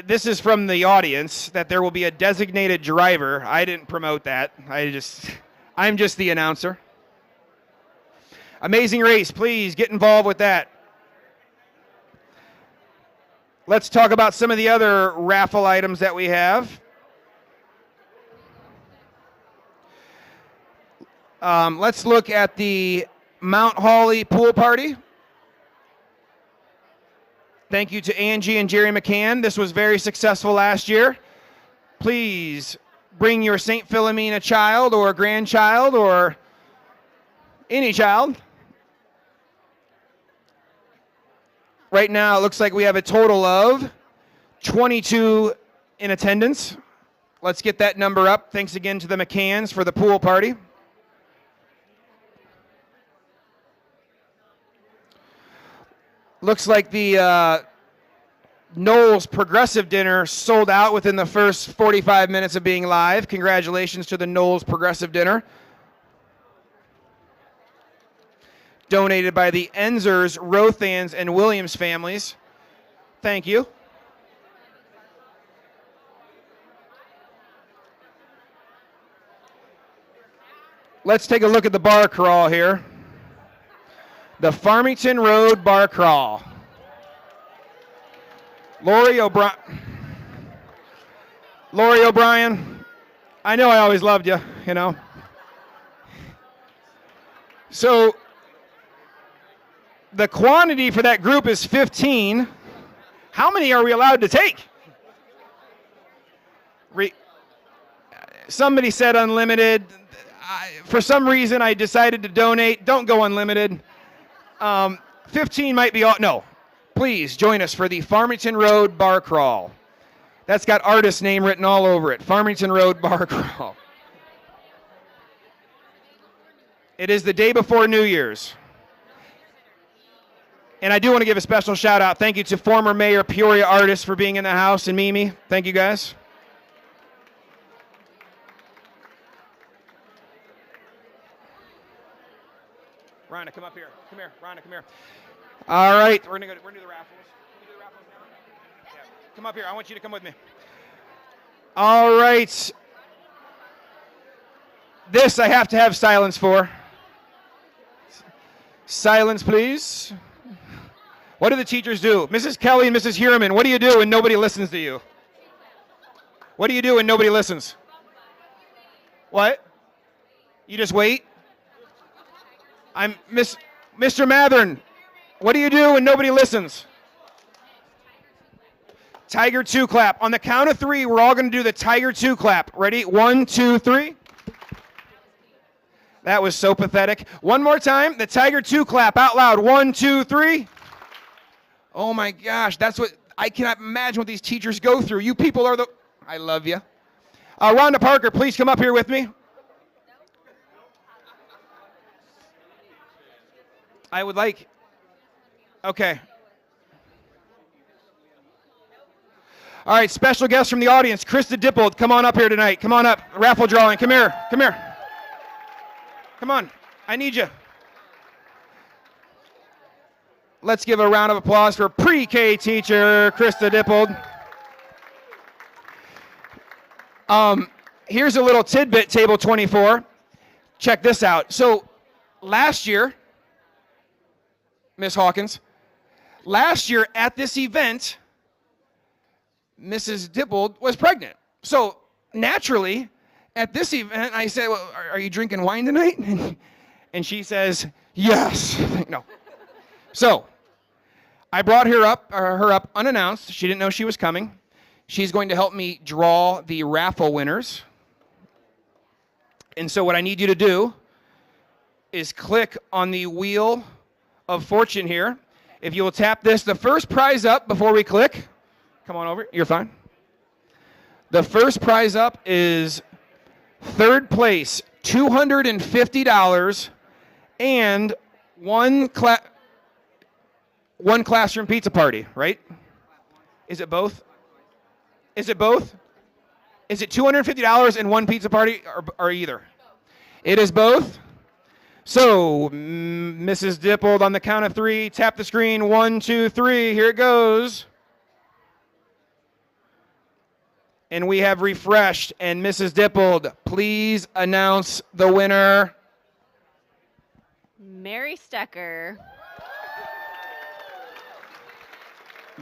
This is from the audience, that there will be a designated driver. I didn't promote that. I'm just the announcer. Amazing race, please get involved with that. Let's talk about some of the other raffle items that we have. Let's look at the Mount Holly pool party. Thank you to Angie and Jerry McCann. This was very successful last year. Please bring your St. Philomena child or grandchild or any child. Right now, it looks like we have a total of 22 in attendance. Let's get that number up. Thanks again to the McCanns for the pool party. Looks like the Knowles Progressive Dinner sold out within the first 45 minutes of being live. Congratulations to the Knowles Progressive Dinner. Donated by the Enzers, Rothans, and Williams families. Thank you. Let's take a look at the bar crawl here. The Farmington Road Bar Crawl. Lori O'Brien, I know I always loved you, you know. So the quantity for that group is 15. How many are we allowed to take? Somebody said unlimited. For some reason, I decided to donate. Don't go unlimited. 15 might be all. No. Please join us for the Farmington Road Bar Crawl. That's got artist name written all over it. Farmington Road Bar Crawl. It is the day before New Year's. And I do want to give a special shout out. Thank you to former Mayor Peoria Artist for being in the house, and Mimi. Thank you guys. Rhonda, come up here. Come here. Rhonda, come here. All right, we're gonna do the raffles. Can we do the raffles now? Yeah. Come up here. I want you to come with me. All right. This I have to have silence for. Silence, please. What do the teachers do? Mrs. Kelly and Mrs. Hierman, what do you do when nobody listens to you? What do you do when nobody listens? What? You just wait? Mr. Mathern, what do you do when nobody listens? Tiger 2 clap. On the count of 3, we're all going to do the Tiger 2 clap. Ready? 1, 2, 3. That was so pathetic. One more time. The Tiger 2 clap out loud. 1, 2, 3. Oh my gosh. That's what I cannot imagine what these teachers go through. You people are the. I love you. Rhonda Parker, please come up here with me. I would like. Okay. All right, special guest from the audience, Krista Dippold. Come on up here tonight. Come on up. Raffle drawing. Come here. Come here. Come on. I need you. Let's give a round of applause for pre-K teacher Krista Dippold. Here's a little tidbit, table 24. Check this out. So last year, Miss Hawkins, last year at this event, Mrs. Dippold was pregnant. So naturally, at this event, I said, well, are you drinking wine tonight? And she says, yes. No. So I brought her up unannounced. She didn't know she was coming. She's going to help me draw the raffle winners. And so what I need you to do is click on the wheel of fortune here. If you will tap this, the first prize up before we click. Come on over. You're fine. The first prize up is third place, $250, and one classroom pizza party, right? Is it both? Is it both? Is it $250 and one pizza party, or either? It is both. So, Mrs. Dippold, on the count of 3, tap the screen. 1, 2, 3. Here it goes. And we have refreshed. And Mrs. Dippold, please announce the winner. Mary Stecker.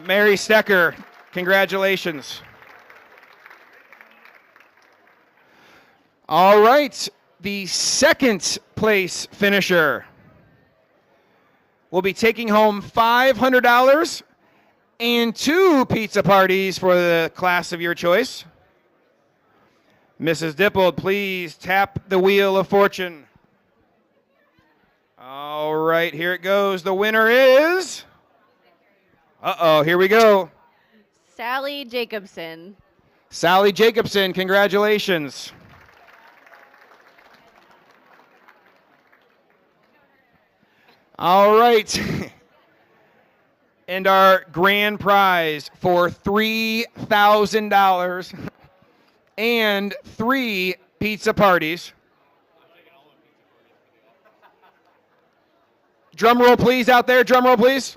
Mary Stecker, congratulations. All right, the second place finisher will be taking home $500 and 2 pizza parties for the class of your choice. Mrs. Dippold, please tap the wheel of fortune. All right, here it goes. The winner is... Uh-oh, here we go. Sally Jacobson. Sally Jacobson, congratulations. All right. And our grand prize for $3,000 and 3 pizza parties. Drum roll, please, out there. Drum roll, please.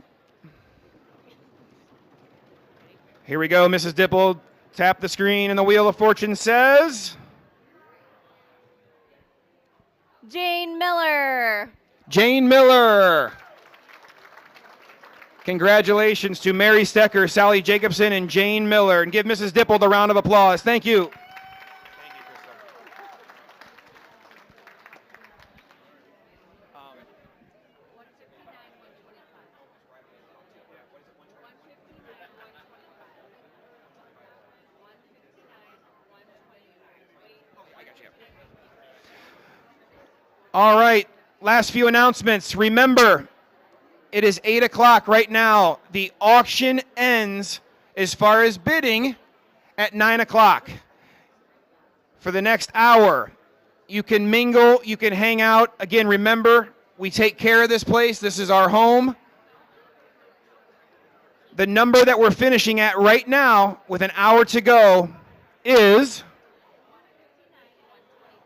Here we go, Mrs. Dipple. Tap the screen, and the Wheel of Fortune says... Jane Miller. Jane Miller. Congratulations to Mary Stecker, Sally Jacobson, and Jane Miller. And give Mrs. Dipple the round of applause. Thank you. All right, last few announcements. Remember, it is 8 o'clock right now. The auction ends as far as bidding at 9 o'clock. For the next hour, you can mingle, you can hang out. Again, remember, we take care of this place. This is our home. The number that we're finishing at right now with an hour to go is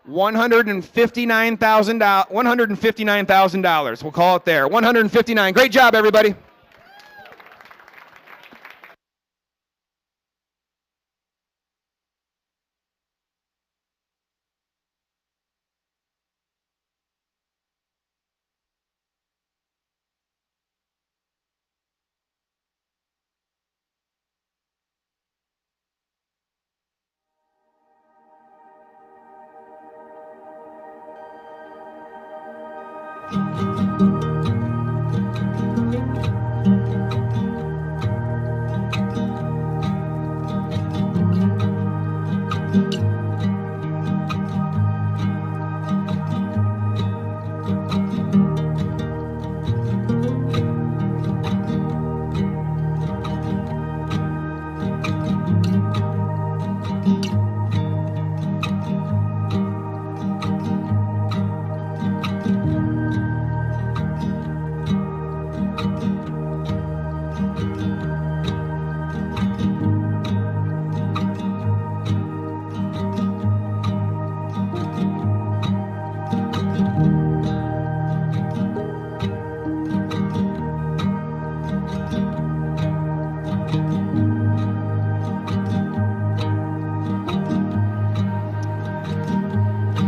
$159,000. We'll call it there. 159. Great job, everybody.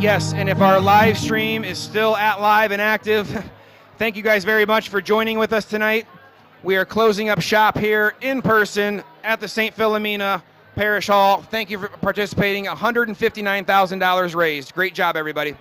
Yes, and if our live stream is still at live and active, thank you guys very much for joining with us tonight. We are closing up shop here in person at the St. Philomena Parish Hall. Thank you for participating. $159,000 raised. Great job, everybody.